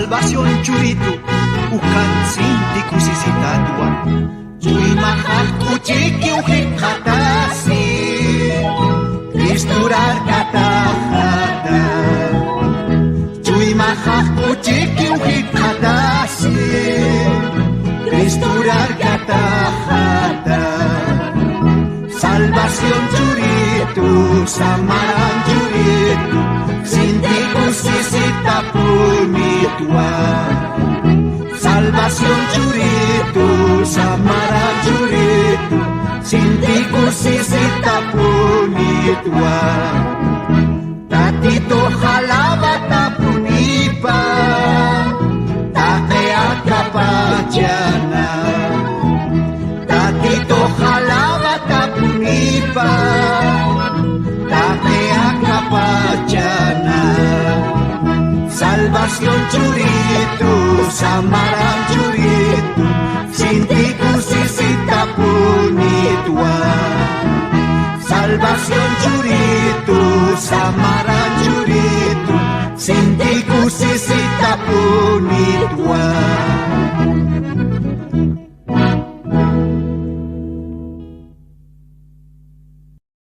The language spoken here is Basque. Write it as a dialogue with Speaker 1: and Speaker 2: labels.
Speaker 1: salvación churitu ukan sinti kusisitatua chui mahal kuchiki ujikatasi Kristurar katahata chui mahal kuchiki ujikatasi Kristurar katahata salvación churitu samaran churitu sinti kusisita pumitua salvación churitu samaran churitu sinti kusisita pumitua tatito halabata punipa takea kapachana tatito halabata punipa takea kapachana salvación churitu samaran churitu sinti kusisita punitua salvación churitu samaran churitu sinti kusisita punitua